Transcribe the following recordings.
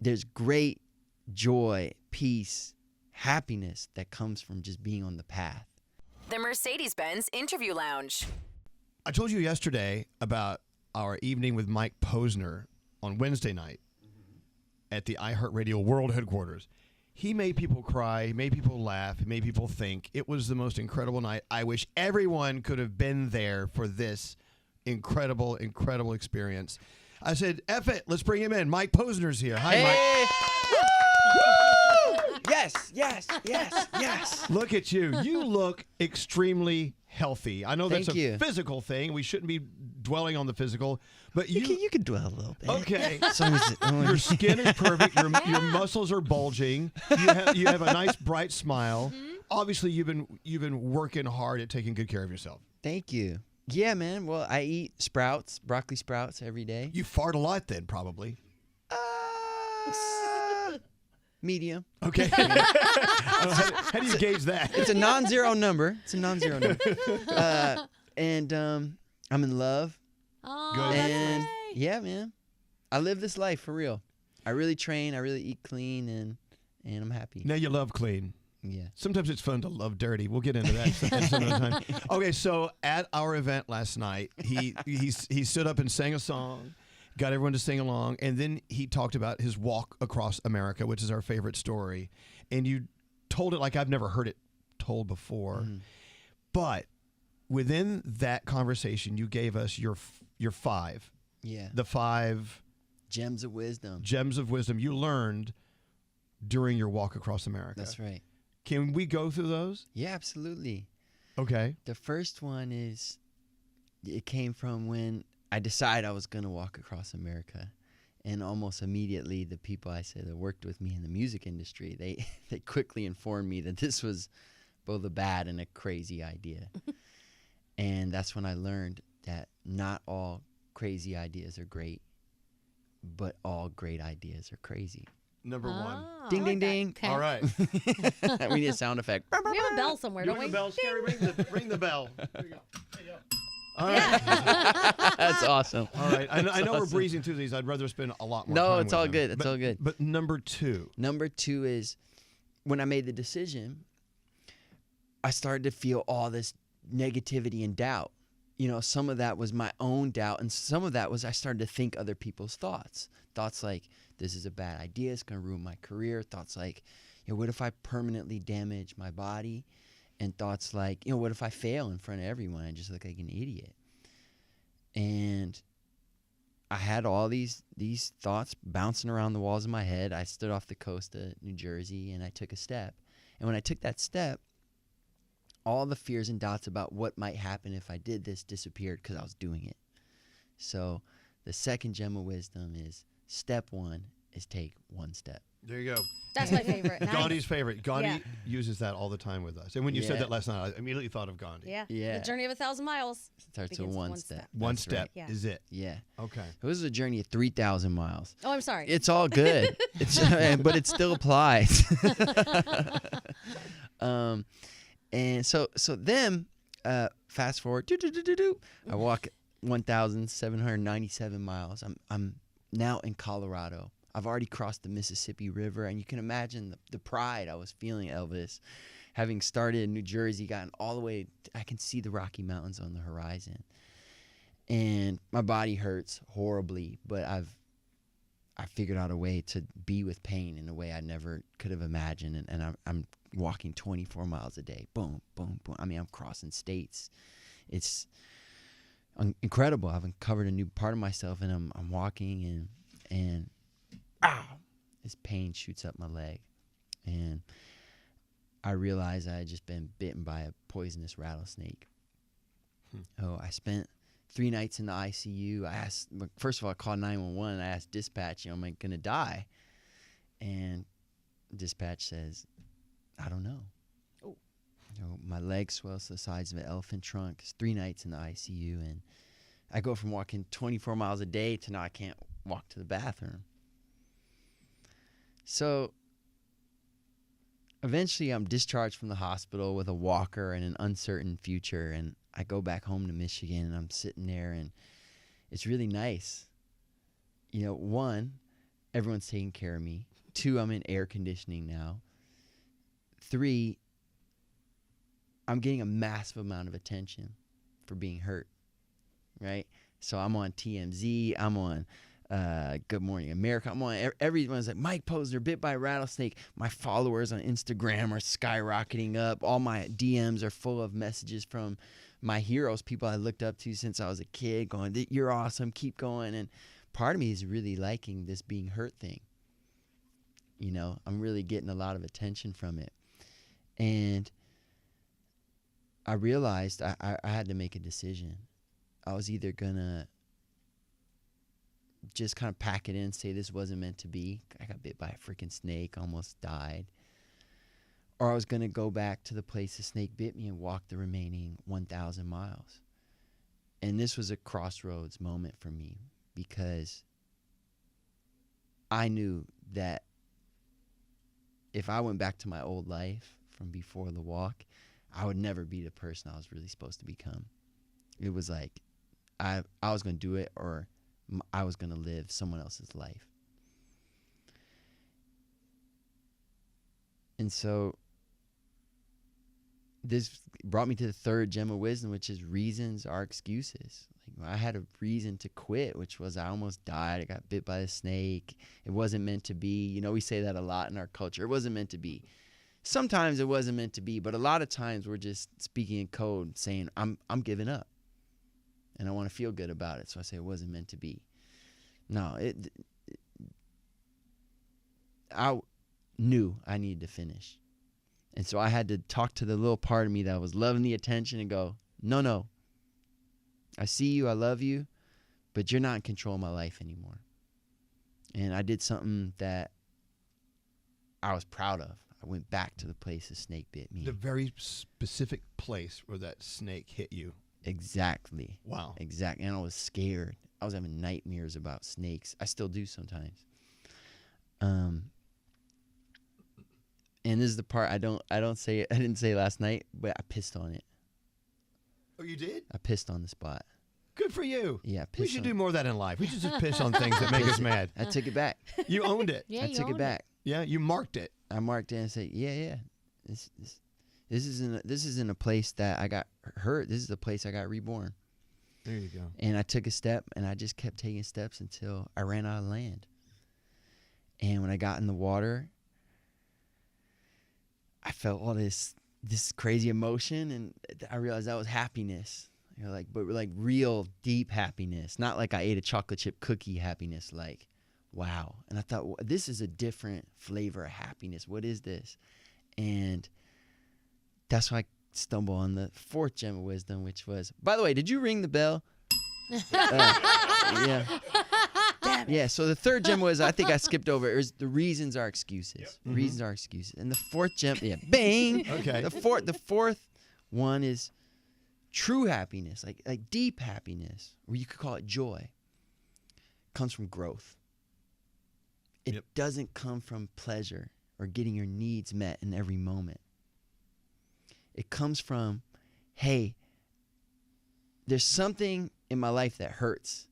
there's great joy, peace, happiness that comes from just being on the path. The Mercedes-Benz Interview Lounge. I told you yesterday about our evening with Mike Posner on Wednesday night at the iHeartRadio World Headquarters. He made people cry, he made people laugh, he made people think. It was the most incredible night. I wish everyone could have been there for this incredible, incredible experience. I said, F it, let's bring him in. Mike Posner's here. Hi, Mike. Yes. Look at you. You look extremely healthy. I know that's Thank you. physical thing. We shouldn't be dwelling on the physical, but You can dwell a little bit. Okay. As long as Your skin is perfect. Your muscles are bulging. You have a nice bright smile. Obviously, you've been working hard at taking good care of yourself. Thank you. Yeah, man. Well, I eat broccoli sprouts every day. You fart a lot then, probably. Medium. Okay. How do you gauge that? It's a non-zero number. And I'm in love. Oh, Good. that's And nice. yeah, man. I live this life for real. I really train. I really eat clean, and I'm happy. Now you love clean. Yeah. Sometimes it's fun to love dirty. We'll get into that some other time. Okay, so at our event last night, he stood up and sang a song, got everyone to sing along, and then he talked about his walk across America, which is our favorite story. And you told it like I've never heard it told before. But within that conversation, you gave us your five. Yeah. The 5 Gems of wisdom. gems of wisdom you learned during your walk across America. That's right. Can we go through those? Yeah, absolutely. Okay. The first one is, it came from when I decided I was going to walk across America. And almost immediately, the people I said that worked with me in the music industry, they quickly informed me that this was both a bad and a crazy idea. And that's when I learned that not all crazy ideas are great, but all great ideas are crazy. Number 1. Ding, I ding, like that. ding. Okay. All right. We need a sound effect. We have a bell somewhere, You don't ring we? the bell, Scary. Ring the bell. There you go. There you go. All right. That's awesome. All right. I know we're awesome. breezing through these. I'd rather spend a lot more No, time it's with all them. good. It's all good. But number 2. Number 2 is when I made the decision, I started to feel all this negativity and doubt. You know, some of that was my own doubt, and some of that was I started to think other people's thoughts. Thoughts like, this is a bad idea, it's going to ruin my career. Thoughts like, you know, what if I permanently damage my body? And thoughts like, you know, what if I fail in front of everyone and just look like an idiot? And I had all these thoughts bouncing around the walls of my head. I stood off the coast of New Jersey and I took a step. And when I took that step, all the fears and doubts about what might happen if I did this disappeared because I was doing it. So the second gem of wisdom is step 1 is take 1 step. There you go. That's my favorite. Nice. Gandhi's favorite. Gandhi Yeah. uses that all the time with us. And when you said Yeah. that last night, I immediately thought of Gandhi. Yeah. Yeah. The journey of 1,000 miles. Starts with Begins with 1 one step. step. One That's step right. Yeah. is it. Yeah. Okay. It was a journey of 3,000 miles. Oh, I'm sorry. It's all good. But it still applies. And so then, fast forward, I walk 1,797 miles. I'm now in Colorado. I've already crossed the Mississippi River, and you can imagine the pride I was feeling, Elvis, having started in New Jersey, gotten all the way. I can see the Rocky Mountains on the horizon, and my body hurts horribly, but I figured out a way to be with pain in a way I never could have imagined, and I'm walking 24 miles a day. Boom, boom, boom. I mean, I'm crossing states. It's incredible. I've uncovered a new part of myself, and I'm walking, and this pain shoots up my leg, and I realized I had just been bitten by a poisonous rattlesnake. Oh, I spent 3 nights in the ICU. First of all, I called 911. I asked dispatch, am I going to die? And dispatch says, I don't know. Oh. You know, my leg swells to the size of an elephant trunk. It's 3 nights in the ICU, and I go from walking 24 miles a day to now I can't walk to the bathroom. So eventually I'm discharged from the hospital with a walker and an uncertain future, and I go back home to Michigan, and I'm sitting there, and it's really nice. You know, one, everyone's taking care of me. 2, I'm in air conditioning now. 3, I'm getting a massive amount of attention for being hurt, right? So I'm on TMZ, I'm on Good Morning America, I'm on, everyone's like, Mike Posner bit by a rattlesnake. My followers on Instagram are skyrocketing up. All my DMs are full of messages from my heroes, people I looked up to since I was a kid, going, you're awesome, keep going. And part of me is really liking this being hurt thing. You know, I'm really getting a lot of attention from it. And I realized I had to make a decision. I was either going to just kind of pack it in, say this wasn't meant to be. I got bit by a freaking snake, almost died. Or I was going to go back to the place the snake bit me and walk the remaining 1,000 miles. And this was a crossroads moment for me because I knew that if I went back to my old life from before the walk, I would never be the person I was really supposed to become. It was like I was going to do it, or I was going to live someone else's life. And so this brought me to the third gem of wisdom, which is reasons are excuses. Like, I had a reason to quit, which was I almost died. I got bit by a snake. It wasn't meant to be. You know, we say that a lot in our culture. It wasn't meant to be. Sometimes it wasn't meant to be, but a lot of times we're just speaking in code, saying, I'm giving up. And I want to feel good about it. So I say it wasn't meant to be. No, I knew I needed to finish. And so I had to talk to the little part of me that was loving the attention and go, no. I see you, I love you, but you're not in control of my life anymore. And I did something that I was proud of. I went back to the place the snake bit me. The very specific place where that snake hit you. Exactly. Wow. Exactly. And I was scared. I was having nightmares about snakes. I still do sometimes. And this is the part I didn't say last night, but I pissed on it. Oh, you did? I pissed on the spot. Good for you. Yeah, we should do more of that in life. We should just piss on things that make us mad. I took it back. You owned it. Yeah, I took it back. Yeah, you marked it. I marked it and said, yeah. This isn't a place that I got hurt. This is the place I got reborn. There you go. And I took a step, and I just kept taking steps until I ran out of land. And when I got in the water, I felt all this crazy emotion, and I realized that was happiness. You know, but real deep happiness, not like I ate a chocolate chip cookie happiness. Like, wow. And I thought, this is a different flavor of happiness. What is this? And that's why I stumbled on the fourth gem of wisdom, which was, by the way, did you ring the bell? Yeah. Yeah, so the third gem was, I think I skipped over, it was the reasons are excuses. Yep. Mm-hmm. Reasons are excuses. And the fourth gem, bang! Okay. The fourth one is true happiness, like deep happiness, or you could call it joy, comes from growth. It doesn't come from pleasure or getting your needs met in every moment. It comes from, hey, there's something in my life that hurts.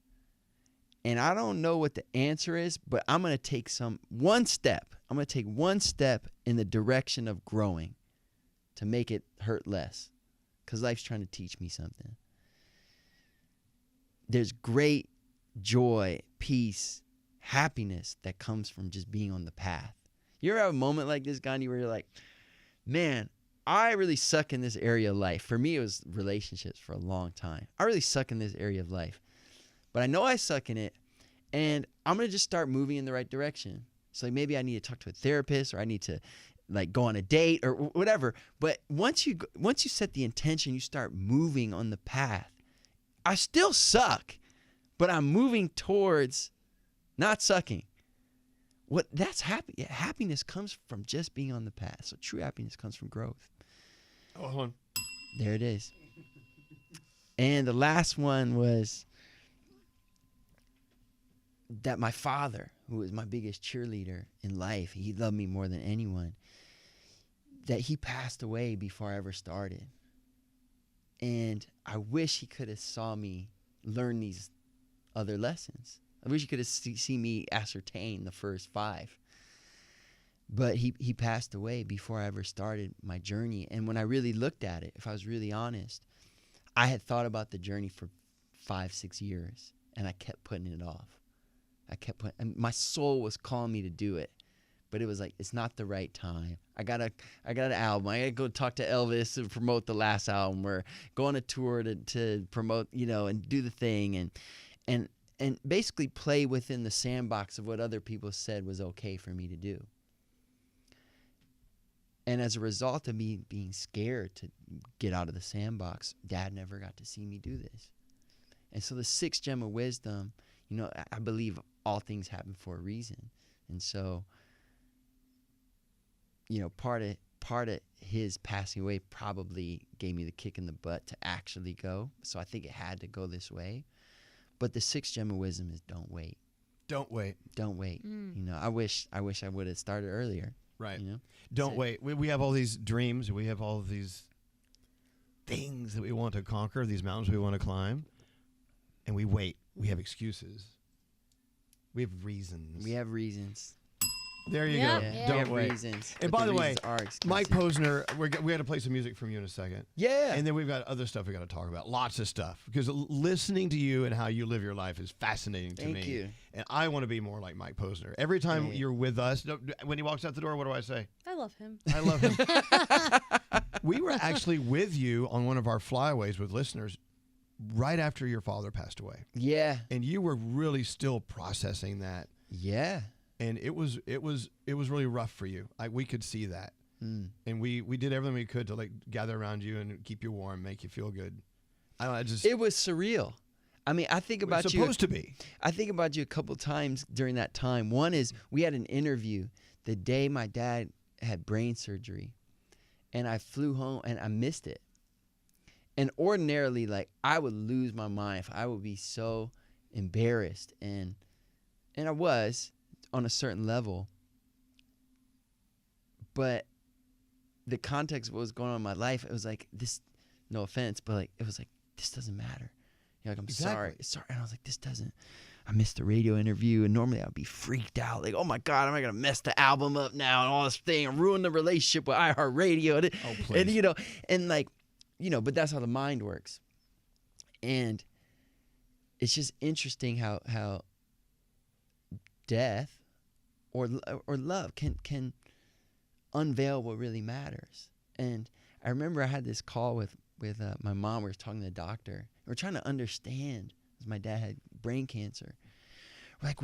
And I don't know what the answer is, but I'm going to take one step. I'm going to take one step in the direction of growing to make it hurt less, because life's trying to teach me something. There's great joy, peace, happiness that comes from just being on the path. You ever have a moment like this, Gandhi, where you're like, man, I really suck in this area of life. For me, it was relationships for a long time. I really suck in this area of life. But I know I suck in it, and I'm going to just start moving in the right direction. So maybe I need to talk to a therapist, or I need to go on a date or whatever. But once you set the intention, you start moving on the path. I still suck, but I'm moving towards not sucking. That's happy. Yeah, happiness comes from just being on the path. So true happiness comes from growth. Oh, hold on. There it is. And the last one was that my father, who was my biggest cheerleader in life, he loved me more than anyone, that he passed away before I ever started. And I wish he could have saw me learn these other lessons. I wish you could have seen me ascertain the first 5. But he passed away before I ever started my journey. And when I really looked at it, if I was really honest, I had thought about the journey for 5-6 years, and I kept putting it off. And my soul was calling me to do it, but it was like, it's not the right time. I got an album. I got to go talk to Elvis and promote the last album. We're going on a tour to promote, and do the thing and basically play within the sandbox of what other people said was okay for me to do. And as a result of me being scared to get out of the sandbox, Dad never got to see me do this. And so the 6th gem of wisdom, I believe all things happen for a reason. And so, part of his passing away probably gave me the kick in the butt to actually go. So I think it had to go this way. But the 6th gem of wisdom is don't wait. Don't wait. Don't wait. I wish I would have started earlier. Right. Don't wait. We have all these dreams. We have all these things that we want to conquer, these mountains we want to climb. And we wait. We have excuses. We have reasons. There you go. Yeah. Don't wait. Reasons. And by the way, Mike Posner, we got to play some music from you in a second. Yeah. And then we've got other stuff we got to talk about. Lots of stuff. Because listening to you and how you live your life is fascinating to me. Thank you. And I want to be more like Mike Posner. Every time you're with us, when he walks out the door, what do I say? I love him. I love him. We were actually with you on one of our flyaways with listeners right after your father passed away. Yeah. And you were really still processing that. Yeah. And it was really rough for you. We could see that. And we did everything we could to gather around you and keep you warm, make you feel good. It was surreal. I mean, I think about it's you. Supposed to be. I think about you a couple times during that time. One is we had an interview the day my dad had brain surgery, and I flew home and I missed it. And ordinarily, I would lose my mind. I would be so embarrassed, and I was on a certain level. But the context of what was going on in my life, it was like this. No offense, but it was like this doesn't matter. I'm sorry. And I was like, this doesn't. I missed the radio interview, and normally I'd be freaked out, oh my God, am I gonna mess the album up now and all this thing, and ruin the relationship with iHeartRadio? And but that's how the mind works. And it's just interesting how death or love can unveil what really matters. And I remember I had this call with my mom. We were talking to the doctor. We're trying to understand, because my dad had brain cancer. We're like,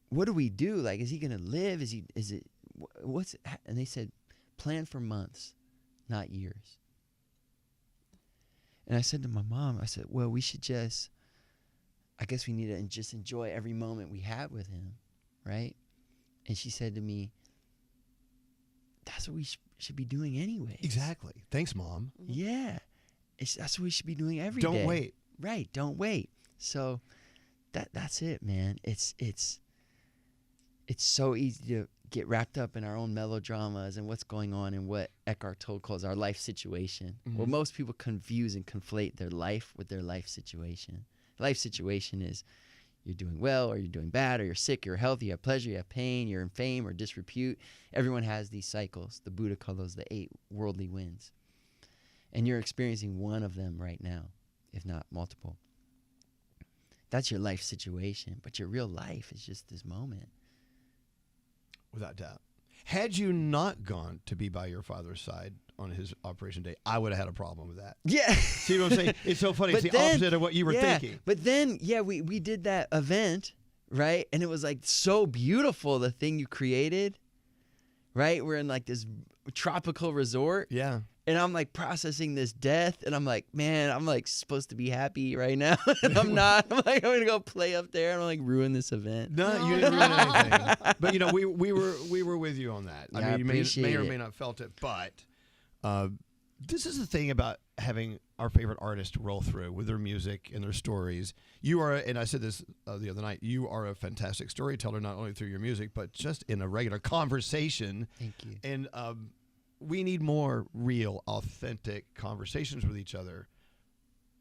what do we do? Is he gonna live? And they said, plan for months, not years. And I said to my mom, well, we should I guess we need to just enjoy every moment we have with him, right? And she said to me, that's what we should be doing anyway. Exactly. Thanks, Mom. Yeah. That's what we should be doing every day. Don't wait. Right. Don't wait. So that's it, man. It's so easy to get wrapped up in our own melodramas and what's going on in what Eckhart Tolle calls our life situation. Mm-hmm. Well, most people confuse and conflate their life with their life situation. Life situation is you're doing well or you're doing bad, or you're sick, you're healthy, you have pleasure, you have pain, you're in fame or disrepute. Everyone has these cycles. The Buddha called those the 8 worldly winds. And you're experiencing one of them right now, if not multiple. That's your life situation, but your real life is just this moment. Without doubt. Had you not gone to be by your father's side on his operation day, I would have had a problem with that. Yeah. See what I'm saying? It's so funny. It's the opposite of what you were thinking. But then, we did that event, right? And it was so beautiful, the thing you created, right? We're in this tropical resort. Yeah. And I'm processing this death, and I'm man, I'm supposed to be happy right now, and I'm not. I'm I'm gonna go play up there, and I'm ruin this event. No, you didn't ruin anything. But we were with you on that. Yeah, I mean, you may or it. may not felt it, but this is the thing about having our favorite artists roll through with their music and their stories. You are, and I said this the other night, you are a fantastic storyteller, not only through your music, but just in a regular conversation. Thank you. And we need more real, authentic conversations with each other.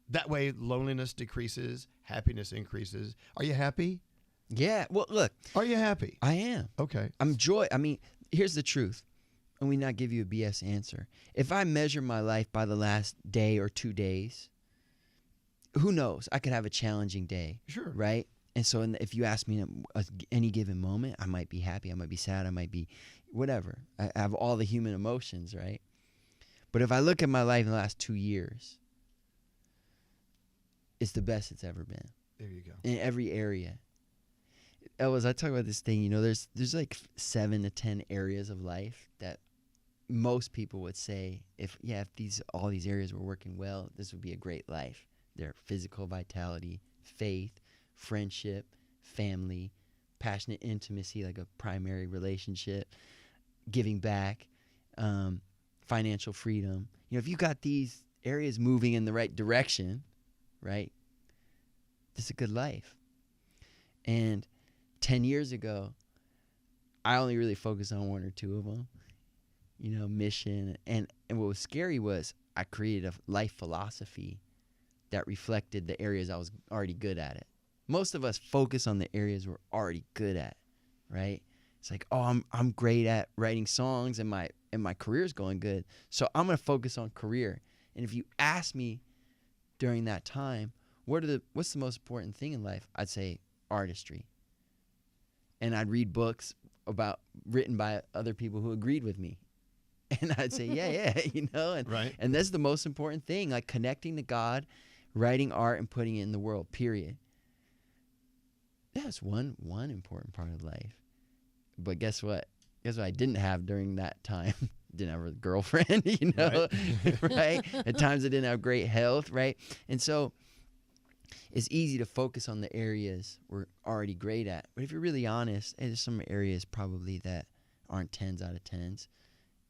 That way, loneliness decreases, happiness increases. Are you happy? Yeah. Well, look, Are you happy? I am. Okay. I mean, here's the truth. And we not give you a BS answer. If I measure my life by the last day or 2 days, who knows? I could have a challenging day. Sure. Right? And so if you ask me at any given moment, I might be happy, I might be sad, I might be whatever. I have all the human emotions, right? But if I look at my life in the last 2 years, it's the best it's ever been. There you go. In every area. Elvis, I talk about this thing, there's like 7 to 10 areas of life that most people would say, if all these areas were working well, this would be a great life. They're physical vitality, faith, friendship, family, passionate intimacy, like a primary relationship, giving back, financial freedom. If you got these areas moving in the right direction, right, this is a good life. And 10 years ago, I only really focused on 1 or 2 of them, mission. And what was scary was I created a life philosophy that reflected the areas I was already good at it. Most of us focus on the areas we're already good at, right? It's like, oh, I'm great at writing songs and my career's going good, so I'm gonna focus on career. And if you ask me during that time, what's the most important thing in life? I'd say artistry. And I'd read books written by other people who agreed with me. And I'd say, yeah, Right. And that's the most important thing, like connecting to God, writing art, and putting it in the world, period. That's one important part of life. But guess what? Guess what I didn't have during that time? Didn't have a girlfriend, right? At times I didn't have great health, right? And so it's easy to focus on the areas we're already great at. But if you're really honest, there's some areas probably that aren't 10s out of 10s.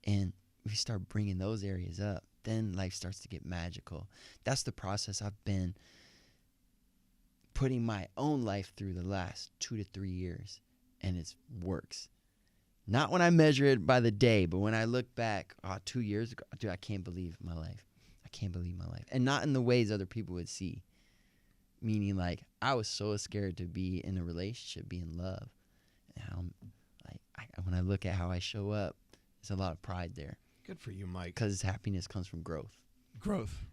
And we start bringing those areas up, then life starts to get magical. That's the process I've been putting my own life through the last 2 to 3 years, and it works. Not when I measure it by the day, but when I look back, 2 years ago, dude, I can't believe my life. I can't believe my life. And not in the ways other people would see. Meaning, like, I was so scared to be in a relationship, be in love. And when I look at how I show up, there's a lot of pride there. Good for you, Mike. Because happiness comes from growth. Growth.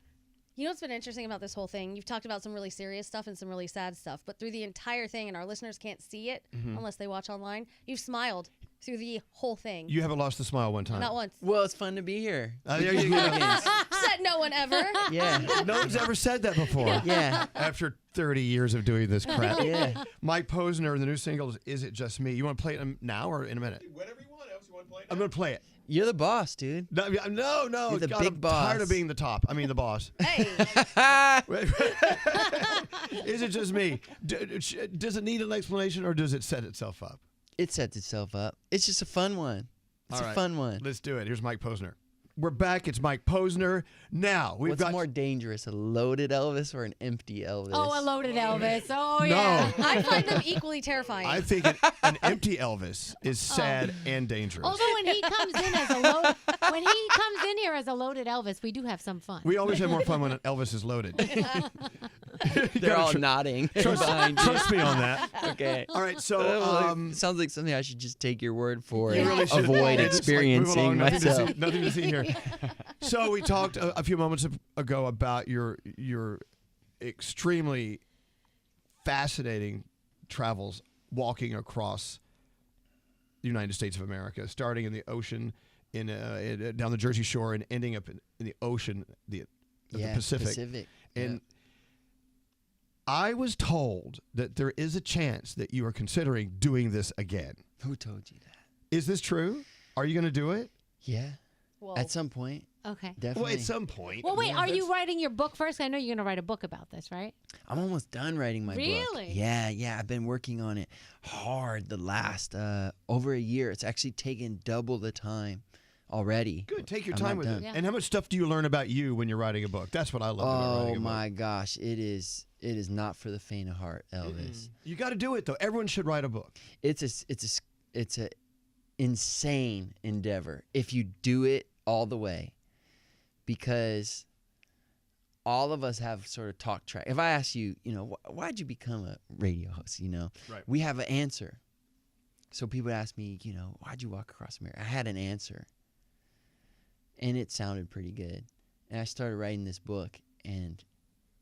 You know what's been interesting about this whole thing? You've talked about some really serious stuff and some really sad stuff, but through the entire thing, and our listeners can't see it unless they watch online, you've smiled through the whole thing. You haven't lost a smile one time. Not once. Well, it's fun to be here. There you go. Said no one ever. Yeah. No one's ever said that before. Yeah. After 30 years of doing this crap. Yeah. Mike Posner, the new single Is It Just Me? You want to play it now or in a minute? Whatever you want, Elvis. You want to play it? I'm going to play it. You're the boss, dude. No. You're the God, big I'm boss. tired of being the top. I mean, the boss. Hey. Is it just me? Does it need an explanation or does it set itself up? It sets itself up. It's just a fun one. It's All a right. fun one. Let's do it. Here's Mike Posner. We're back. It's Mike Posner. Now, we've What's got... more dangerous, a loaded Elvis or an empty Elvis? Oh, a loaded Elvis. Oh, No. yeah. I find them equally terrifying. I think an empty Elvis is sad and dangerous. Although when he comes in as a load, when he comes in here as a loaded Elvis, we do have some fun. We always have more fun when an Elvis is loaded. They're all nodding behind you. Trust me on that. Okay. All right, so... Sounds like something I should just take your word for You and really should. avoid Just, experiencing move along. myself. Nothing to see here. So we talked a few moments ago about your extremely fascinating travels walking across the United States of America, starting in the ocean down the Jersey Shore and ending up in the ocean, the Pacific. And I was told that there is a chance that you are considering doing this again. Who told you that? Is this true? Are you going to do it? Yeah. Whoa. At some point. Okay. Definitely. Well, at some point. Well, wait, Yeah, are you that's- writing your book first? I know you're going to write a book about this, right? I'm almost done writing my book. Really? Yeah. I've been working on it hard the last over a year. It's actually taken double the time already. Good. Take your I'm time not with done. it. Yeah. And how much stuff do you learn about you when you're writing a book? That's what I love about Oh writing a book. my gosh, it is not for the faint of heart, Elvis. You got to do it though. Everyone should write a book. It's a insane endeavor if you do it all the way, because all of us have sort of talk track. If I ask you, why'd you become a radio host? Right. We have an answer. So people ask me, why'd you walk across America? I had an answer. And it sounded pretty good. And I started writing this book, and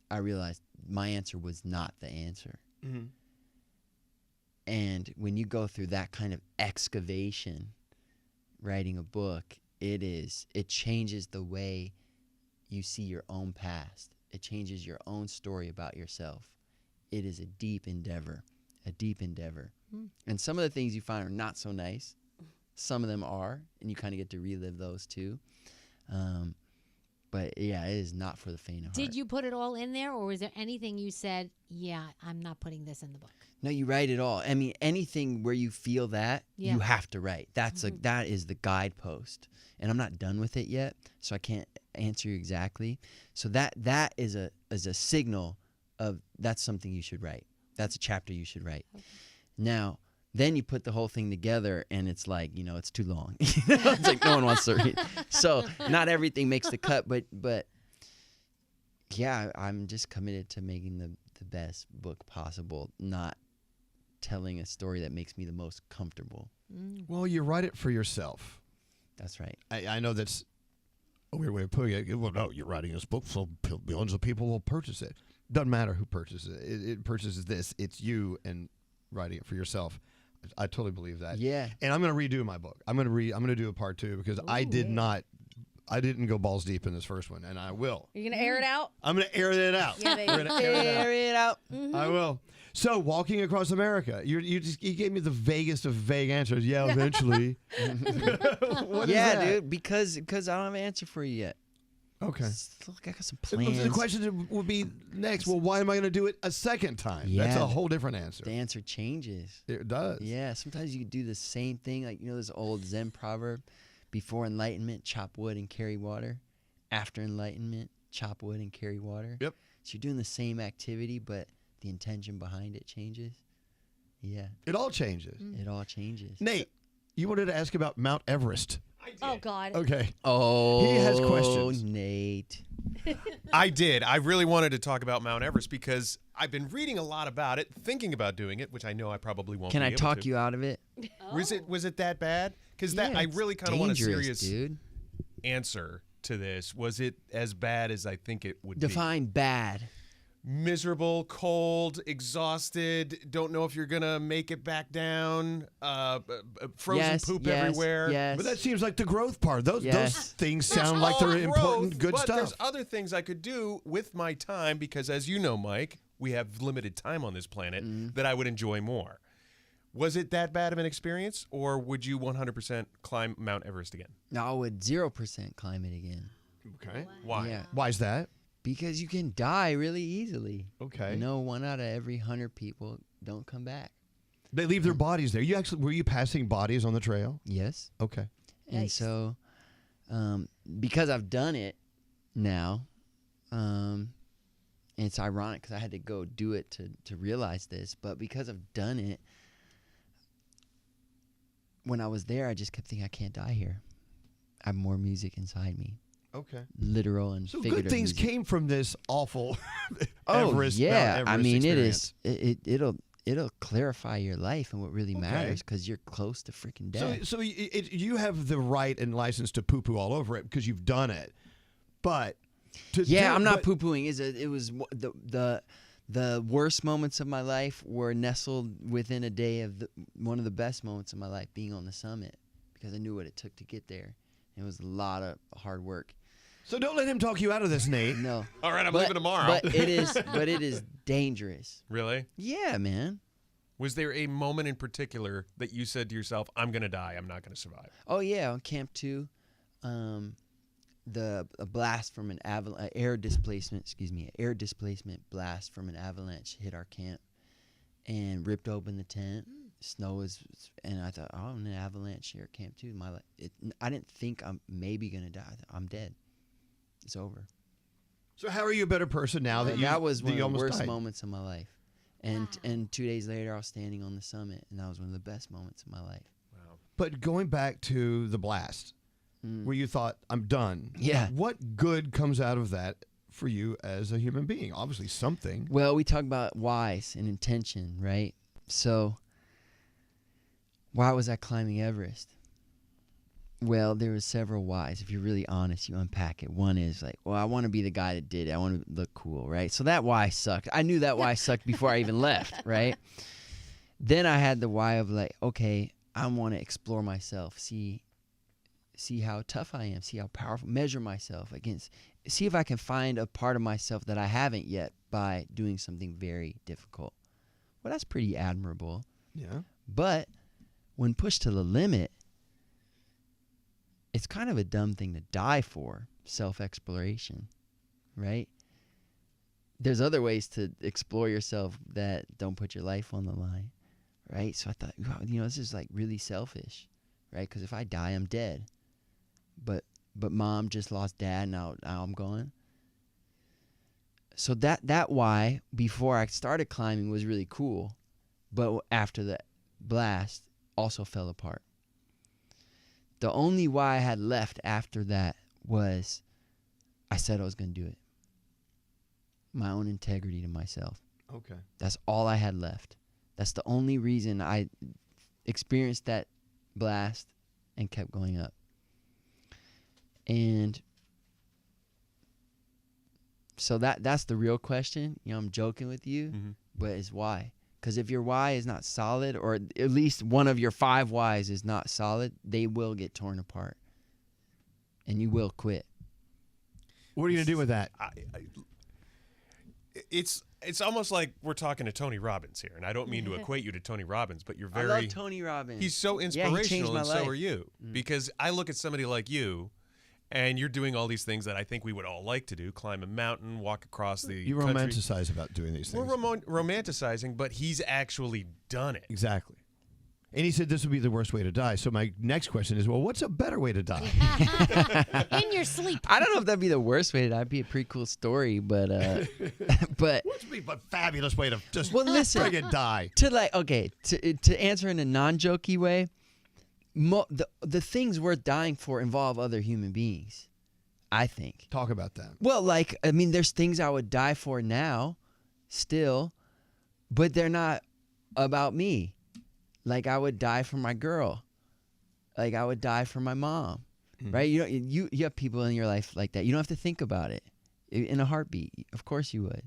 I realized my answer was not the answer. Mm-hmm. And when you go through that kind of excavation, writing a book, it changes the way you see your own past. It changes your own story about yourself. It is a deep endeavor. And some of the things you find are not so nice. Some of them are, and you kind of get to relive those too. But yeah, it is not for the faint of heart. Did you put it all in there, or was there anything you said, yeah, I'm not putting this in the book? No, you write it all. I mean, anything where you feel that, you have to write. That is the guidepost. And I'm not done with it yet, so I can't answer you exactly. So that is a signal of that's something you should write. That's a chapter you should write. Okay. Now, then you put the whole thing together, and it's like, it's too long. It's like no one wants to read. So not everything makes the cut, but yeah, I'm just committed to making the best book possible, not telling a story that makes me the most comfortable. Well, you write it for yourself. That's right. I know that's a weird way of putting it. Well, no, you're writing this book, so millions of people will purchase it. Doesn't matter who purchases it. It purchases this. It's you and writing it for yourself. I totally believe that. Yeah. And I'm going to redo my book. I'm going to do a part 2 because I didn't go balls deep in this first one, and I will. You're going to air it out? I'm going to air it out. Yeah, baby. We're gonna air it out. Mm-hmm. I will. So, walking across America, you gave me the vaguest of vague answers. Yeah, eventually. What is that? Dude, because I don't have an answer for you yet. Okay. Look, I got some plans. The question would be next, well, why am I going to do it a second time? Yeah, that's a whole different answer. The answer changes. It does. Yeah, sometimes you do the same thing. Like, this old Zen proverb, before enlightenment, chop wood and carry water. After enlightenment, chop wood and carry water. Yep. So you're doing the same activity, but the intention behind it changes. Yeah. It all changes. It all changes. Nate, you wanted to ask about Mount Everest. Oh, God. Okay. Oh, he has questions. Nate. I did. I really wanted to talk about Mount Everest because I've been reading a lot about it, thinking about doing it, which I know I probably won't. Can be I able talk to. you out of it? Was it that bad? Because I really kind of want a serious answer to this. Was it as bad as I think it would be? Define bad. Miserable, cold, exhausted, don't know if you're going to make it back down, frozen poop everywhere. Yes. But that seems like the growth part. Those things sound It's like they're all important, good but stuff. There's other things I could do with my time because, as you know, Mike, we have limited time on this planet that I would enjoy more. Was it that bad of an experience, or would you 100% climb Mount Everest again? No, I would 0% climb it again. Okay. Why? Yeah. Why is that? Because you can die really easily. Okay. 1 out of every 100 people don't come back. They leave their bodies there. Were you passing bodies on the trail? Yes. Okay. And so, because I've done it now, and it's ironic because I had to go do it to realize this, but because I've done it, when I was there, I just kept thinking, I can't die here. I have more music inside me. Okay. Literal and figurative. Good things music. came from this awful Everest. Mount Everest I mean, experience. it'll clarify your life and what really matters because you're close to freaking death. So you have the right and license to poo-poo all over it because you've done it, but I'm not poo-pooing. It was the worst moments of my life were nestled within a day of one of the best moments of my life, being on the summit, because I knew what it took to get there. It was a lot of hard work. So don't let him talk you out of this, Nate. No. All right, I'm leaving tomorrow. But it is dangerous. Really? Yeah, man. Was there a moment in particular that you said to yourself, I'm going to die, I'm not going to survive? Oh, yeah, on Camp 2, a blast from an air displacement blast from an avalanche hit our camp and ripped open the tent. Snow was, and I thought, oh, I'm in an avalanche here at Camp 2. I didn't think I'm maybe going to die. I thought, I'm dead. It's over. So how are you a better person now that that was one you of the worst died? moments of my life. And 2 days later, I was standing on the summit, and that was one of the best moments of my life. Wow. But going back to the blast, where you thought, I'm done. Yeah. What good comes out of that for you as a human being? Obviously something. Well, we talk about whys and intention, right? So why was I climbing Everest? Well, there was several whys. If you're really honest, you unpack it. One is like, well, I want to be the guy that did it. I want to look cool, right? So that why sucked. I knew that why sucked before I even left, right? Then I had the why of like, okay, I want to explore myself, see how tough I am, see how powerful, measure myself against, see if I can find a part of myself that I haven't yet by doing something very difficult. Well, that's pretty admirable. Yeah. But when pushed to the limit, it's kind of a dumb thing to die for, self-exploration, right? There's other ways to explore yourself that don't put your life on the line, right? So I thought, wow, this is like really selfish, right? Because if I die, I'm dead. But mom just lost dad, now I'm gone. So that why, before I started climbing, was really cool. But after the blast, also fell apart. The only why I had left after that was I said I was going to do it. My own integrity to myself. Okay. That's all I had left. That's the only reason I experienced that blast and kept going up. And so that's the real question. I'm joking with you, but it's why. Because if your why is not solid, or at least one of your 5 whys is not solid, they will get torn apart. And you will quit. What are you going to do with that? It's almost like we're talking to Tony Robbins here, and I don't mean to equate you to Tony Robbins, but you're very... I love Tony Robbins. He's so inspirational, he changed my and life. so are you. Because I look at somebody like you, and you're doing all these things that I think we would all like to do: climb a mountain, walk across the You country. romanticize about doing these things. We're romanticizing, but he's actually done it. Exactly. And he said this would be the worst way to die. So my next question is, well, what's a better way to die? In your sleep. I don't know if that'd be the worst way to die. It'd be a pretty cool story, but but What's be a fabulous way to just well, listen, friggin' die? To answer in a non-jokey way, the things worth dying for involve other human beings, I think. Talk about that. Well, there's things I would die for now, still, but they're not about me. Like, I would die for my girl. Like, I would die for my mom, right? You have people in your life like that. You don't have to think about it in a heartbeat. Of course you would.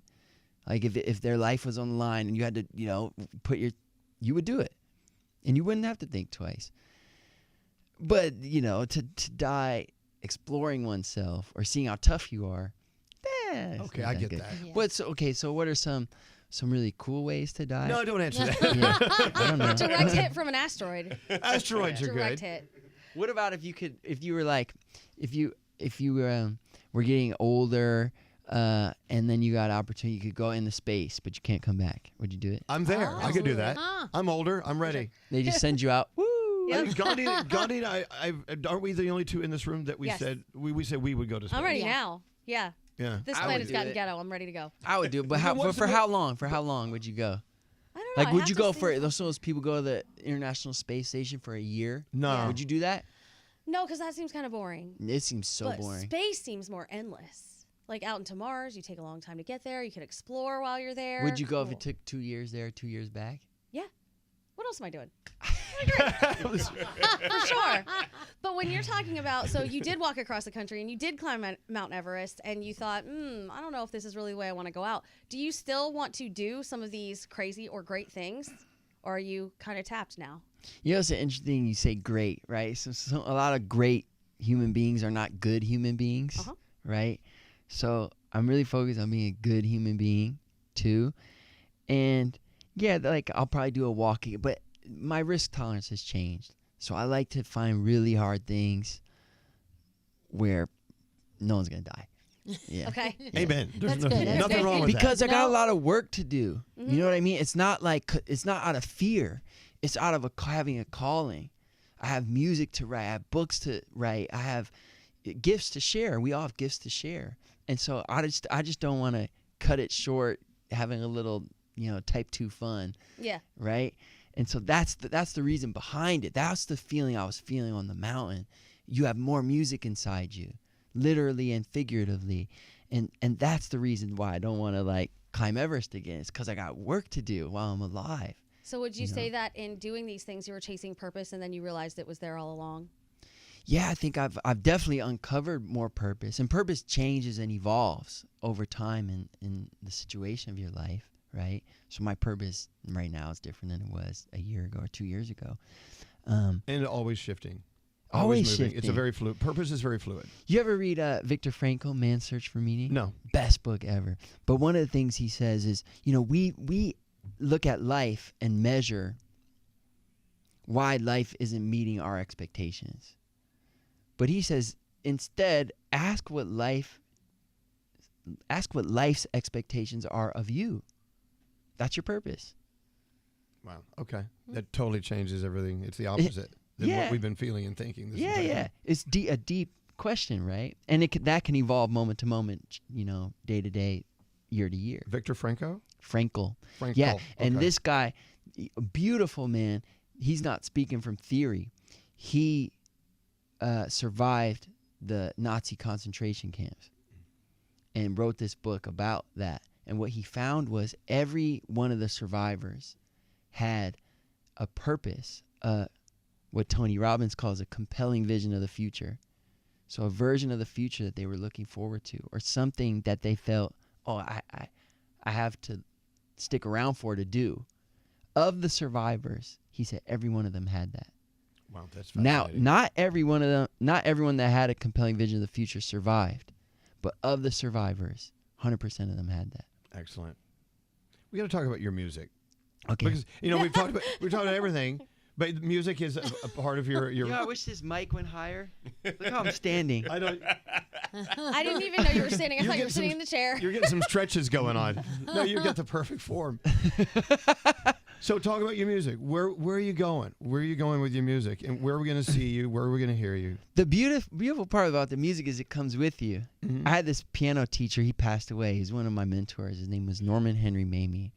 Like, if their life was on the line and you had to, you would do it. And you wouldn't have to think twice. But, to die exploring oneself or seeing how tough you are, Okay, I get that. Yeah. So what are some really cool ways to die? No, don't answer that. Yeah, I don't know. Direct hit from an asteroid. Asteroids are Direct good. hit. What about if you were getting older, and then you got an opportunity, you could go into space, but you can't come back. Would you do it? I'm there. I could do that. Ah. I'm older. I'm ready. They just send you out. Woo! I think Gandhi and I, aren't we the only two in this room that we Yes. said we said we would go to space? I'm ready Yeah. now. Yeah. Yeah. This I would planet's do gotten it. ghetto. I'm ready to go. I would do it, but for how long? For how long would you go? I don't know. Like, I would have you to go see- for those people go to the International Space Station for a year? No. Yeah. Would you do that? No, because that seems kind of boring. It seems so but boring. space seems more endless. Like out into Mars, you take a long time to get there. You could explore while you're there. Would you go if Cool. it took 2 years there, 2 years back? Yeah. What else am I doing? For sure. But when you're talking about, so you did walk across the country and you did climb Mount Everest and you thought, I don't know if this is really the way I want to go out. Do you still want to do some of these crazy or great things? Or are you kind of tapped now? It's interesting you say great, right? So a lot of great human beings are not good human beings, right? So I'm really focused on being a good human being too. And yeah, like I'll probably do a walk, but my risk tolerance has changed. So I like to find really hard things where no one's going to die. Yeah. Okay. Amen. There's That's good. That's nothing good. wrong with Because that. I got a No. lot of work to do. You know what I mean? It's not out of fear. It's out of having a calling. I have music to write. I have books to write. I have gifts to share. We all have gifts to share. And so I just don't want to cut it short having a little, type 2 fun. Yeah. Right? And so that's the reason behind it. That's the feeling I was feeling on the mountain. You have more music inside you, literally and figuratively. And that's the reason why I don't want to like climb Everest again. It's because I got work to do while I'm alive. So would you say that in doing these things, you were chasing purpose and then you realized it was there all along? Yeah, I think I've definitely uncovered more purpose. And purpose changes and evolves over time in the situation of your life, right? So my purpose right now is different than it was a year ago or 2 years ago. And always shifting. Always moving. shifting. It's a very fluid. Purpose is very fluid. You ever read Viktor Frankl, Man's Search for Meaning? No. Best book ever. But one of the things he says is, we look at life and measure why life isn't meeting our expectations. But he says, instead, ask what life's expectations are of you. That's your purpose. Wow. Okay. That totally changes everything. It's the opposite than what we've been feeling and thinking. This entire time. It's a deep question, right? And that can evolve moment to moment, day to day, year to year. Viktor Frankl? Frankl. Frankl. Yeah. And Okay. this guy, a beautiful man, he's not speaking from theory. He survived the Nazi concentration camps and wrote this book about that. And what he found was every one of the survivors had a purpose, what Tony Robbins calls a compelling vision of the future. So a version of the future that they were looking forward to, or something that they felt, I have to stick around for to do. Of the survivors, he said every one of them had that. Wow, that's Now, fascinating. not everyone that had a compelling vision of the future survived, but of the survivors, 100% of them had that. Excellent. We got to talk about your music. Okay. Because, we've talked about everything, but music is a part of your I wish this mic went higher. Look how I'm standing. I don't. I didn't even know you were standing. I thought you were sitting in the chair. You're getting some stretches going on. No, you got the perfect form. So talk about your music. Where are you going? Where are you going with your music? And where are we going to see you? Where are we going to hear you? The beautiful part about the music is it comes with you. Mm-hmm. I had this piano teacher. He passed away. He's one of my mentors. His name was Norman Henry Mamie.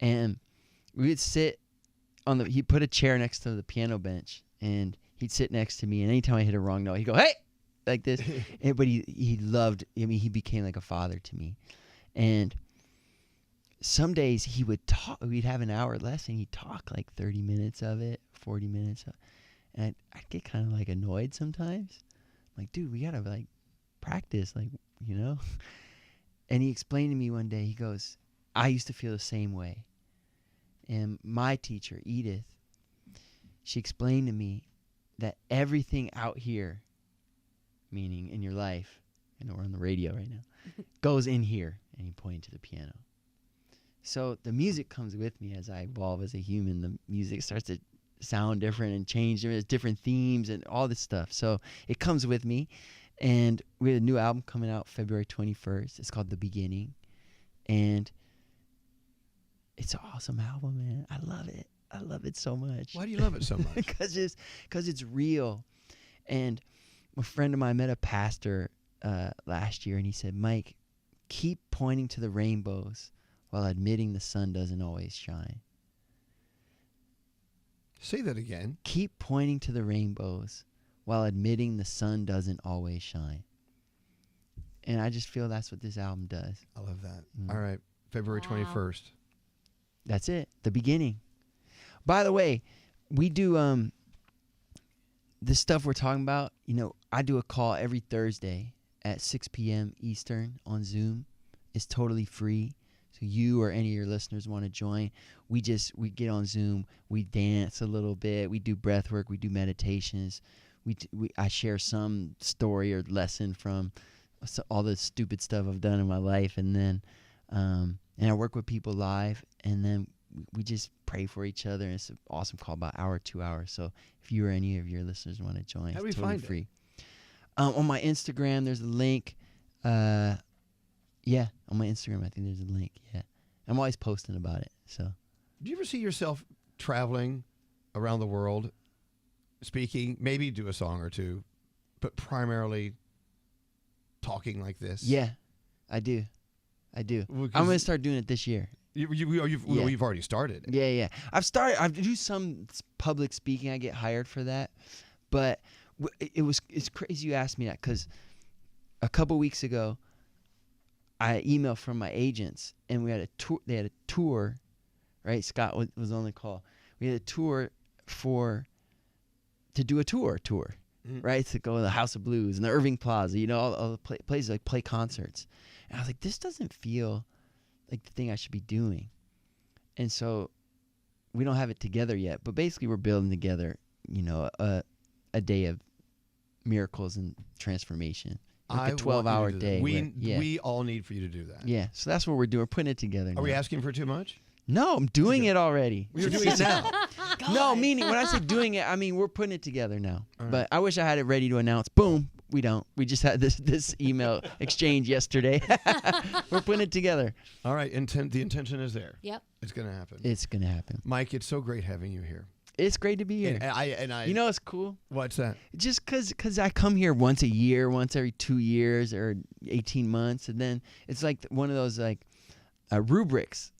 And we would sit he'd put a chair next to the piano bench, and he'd sit next to me. And anytime I hit a wrong note, he'd go, "Hey!" like this. But he loved, he became like a father to me. And some days he would talk, we'd have an hour lesson, he'd talk like 30 minutes of it, 40 minutes. And I'd get kind of like annoyed sometimes. I'm like, dude, we got to like practice, like, And he explained to me one day, he goes, I used to feel the same way. And my teacher, Edith, she explained to me that everything out here, meaning in your life, we're on the radio right now, goes in here. And he pointed to the piano. So the music comes with me as I evolve as a human. The music starts to sound different and change. There's different themes and all this stuff. So it comes with me. And we have a new album coming out February 21st. It's called The Beginning. And it's an awesome album, man. I love it. I love it so much. Why do you love it so much? Because it's real. And a friend of mine met a pastor last year, and he said, Mike, keep pointing to the rainbows while admitting the sun doesn't always shine. Say that again. Keep pointing to the rainbows while admitting the sun doesn't always shine. And I just feel that's what this album does. I love that. Mm. All right. February 21st. That's it. The Beginning. By the way, we do the stuff we're talking about. I do a call every Thursday at 6 p.m. Eastern on Zoom. It's totally free. So you or any of your listeners want to join, we get on Zoom, we dance a little bit, we do breath work, we do meditations, I share some story or lesson from all the stupid stuff I've done in my life, and then and I work with people live, and then we just pray for each other. And it's an awesome call, about hour, 2 hours. So if you or any of your listeners want to join, How do it's we totally find free. On my Instagram, there's a link. Yeah, on my Instagram, I think there's a link. Yeah, I'm always posting about it. So, Do you ever see yourself traveling around the world, speaking, maybe do a song or two, but primarily talking like this? yeah, I do. Well, I'm gonna start doing it this year. You've already started. Yeah. I do some public speaking. I get hired for that, but it's crazy you asked me that, because a couple weeks ago, I emailed from my agents, and we had a tour. They had a tour, right? Scott was on the call. We had a tour to do a tour, right? To go to the House of Blues and the Irving Plaza, all the places like play concerts. And I was like, this doesn't feel like the thing I should be doing. And so we don't have it together yet, but basically we're building together, a day of miracles and transformation. Like a 12-hour day. We all need for you to do that. Yeah, so that's what we're doing. We're putting it together now. Are we asking for too much? No, I'm doing it already. You're doing it now. No, meaning when I say doing it, I mean we're putting it together now. Right. But I wish I had it ready to announce. Boom, we don't. We just had this email exchange yesterday. We're putting it together. All right, the intention is there. Yep. It's going to happen. It's going to happen. Mike, it's so great having you here. It's great to be here. And I you know what's cool? What's that? Just because I come here once a year, once every 2 years or 18 months, and then it's like one of those rubrics.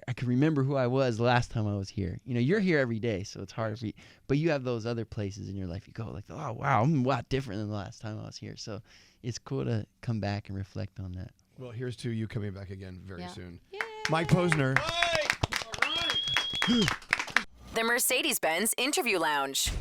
I can remember who I was last time I was here. You're here every day, so it's hard for you. But you have those other places in your life. You go like, oh, wow, I'm a lot different than the last time I was here. So it's cool to come back and reflect on that. Well, here's to you coming back again very soon. Yay. Mike Posner. The Mercedes-Benz Interview Lounge.